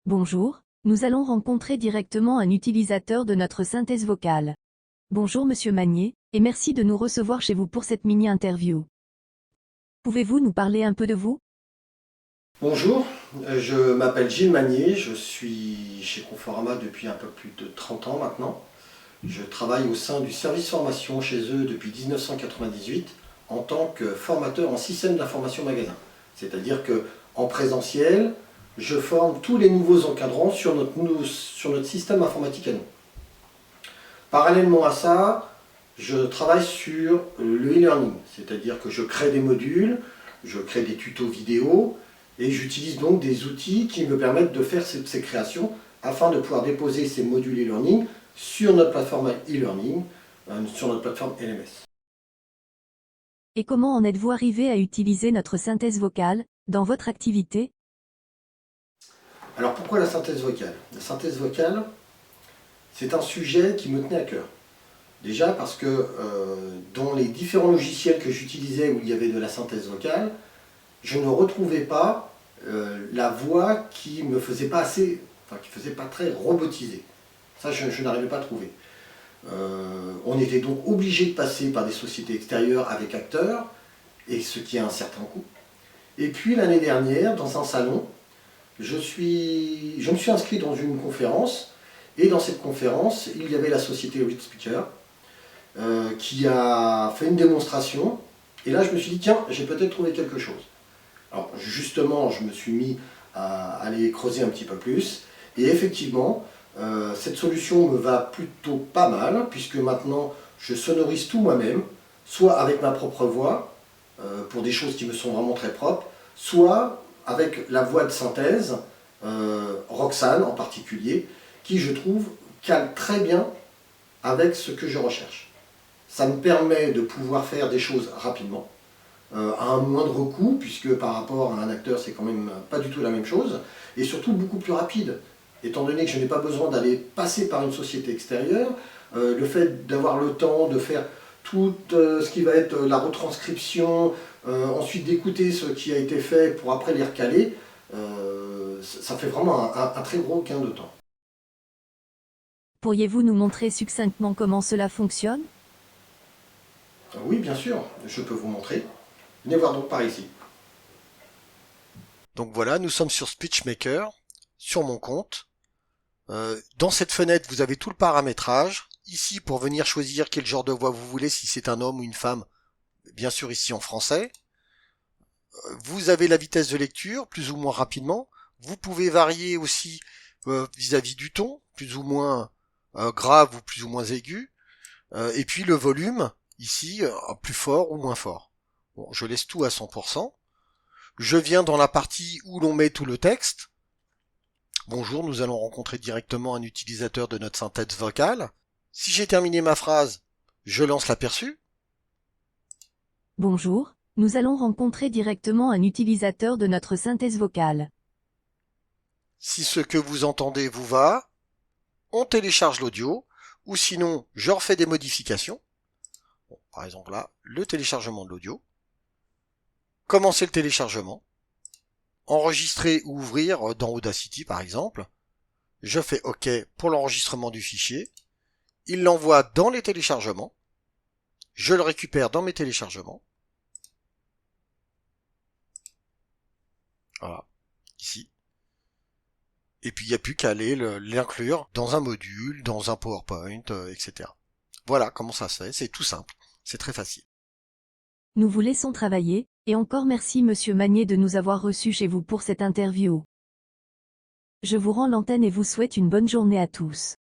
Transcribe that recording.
Bonjour, nous allons rencontrer directement un utilisateur de notre synthèse vocale. Bonjour Monsieur Magnier, et merci de nous recevoir chez vous pour cette mini-interview. Pouvez-vous nous parler un peu de vous? Bonjour, je m'appelle Gilles Magnier, je suis chez Conforama depuis un peu plus de 30 ans maintenant. Je travaille au sein du service formation chez eux depuis 1998 en tant que formateur en système d'information magasin. C'est-à-dire qu'en présentiel, je forme tous les nouveaux encadrants sur notre système informatique à nous. Parallèlement à ça, je travaille sur le e-learning, c'est-à-dire que je crée des modules, je crée des tutos vidéo, et j'utilise donc des outils qui me permettent de faire ces créations afin de pouvoir déposer ces modules e-learning sur notre plateforme e-learning, sur notre plateforme LMS. Et comment en êtes-vous arrivé à utiliser notre synthèse vocale dans votre activité? Alors pourquoi la synthèse vocale? La synthèse vocale, c'est un sujet qui me tenait à cœur. Déjà parce que dans les différents logiciels que j'utilisais où il y avait de la synthèse vocale, je ne retrouvais pas la voix qui me faisait pas assez, enfin qui faisait pas très robotisée. Ça, je n'arrivais pas à trouver. On était donc obligé de passer par des sociétés extérieures avec acteurs, et ce qui a un certain coût. Et puis l'année dernière, dans un salon, je me suis inscrit dans une conférence, et dans cette conférence, il y avait la société Read Speaker qui a fait une démonstration, et là je me suis dit, tiens, j'ai peut-être trouvé quelque chose. Alors justement, je me suis mis à aller creuser un petit peu plus, et effectivement, cette solution me va plutôt pas mal, puisque maintenant je sonorise tout moi-même, soit avec ma propre voix, pour des choses qui me sont vraiment très propres, soit avec la voix de synthèse, Roxane en particulier, qui je trouve cale très bien avec ce que je recherche. Ça me permet de pouvoir faire des choses rapidement, à un moindre coût, puisque par rapport à un acteur, c'est quand même pas du tout la même chose, et surtout beaucoup plus rapide. Étant donné que je n'ai pas besoin d'aller passer par une société extérieure, le fait d'avoir le temps de faire tout ce qui va être la retranscription, ensuite d'écouter ce qui a été fait pour après les recaler, ça fait vraiment un très gros gain de temps. Pourriez-vous nous montrer succinctement comment cela fonctionne? Oui, bien sûr, je peux vous montrer. Venez voir donc par ici. Donc voilà, nous sommes sur SpeechMaker, sur mon compte. Dans cette fenêtre, vous avez tout le paramétrage. Ici, pour venir choisir quel genre de voix vous voulez, si c'est un homme ou une femme, bien sûr ici en français. Vous avez la vitesse de lecture, plus ou moins rapidement. Vous pouvez varier aussi vis-à-vis du ton, plus ou moins grave ou plus ou moins aigu. Et puis le volume, ici, plus fort ou moins fort. Bon, je laisse tout à 100%. Je viens dans la partie où l'on met tout le texte. Bonjour, nous allons rencontrer directement un utilisateur de notre synthèse vocale. Si j'ai terminé ma phrase, je lance l'aperçu. Bonjour, nous allons rencontrer directement un utilisateur de notre synthèse vocale. Si ce que vous entendez vous va, on télécharge l'audio, ou sinon, je refais des modifications. Bon, par exemple là, le téléchargement de l'audio. Commencer le téléchargement. Enregistrer ou ouvrir dans Audacity par exemple. Je fais OK pour l'enregistrement du fichier. Il l'envoie dans les téléchargements. Je le récupère dans mes téléchargements. Voilà, ici. Et puis il n'y a plus qu'à aller l'inclure dans un module, dans un PowerPoint, etc. Voilà comment ça se fait, c'est tout simple, c'est très facile. Nous vous laissons travailler, et encore merci Monsieur Magnier de nous avoir reçus chez vous pour cette interview. Je vous rends l'antenne et vous souhaite une bonne journée à tous.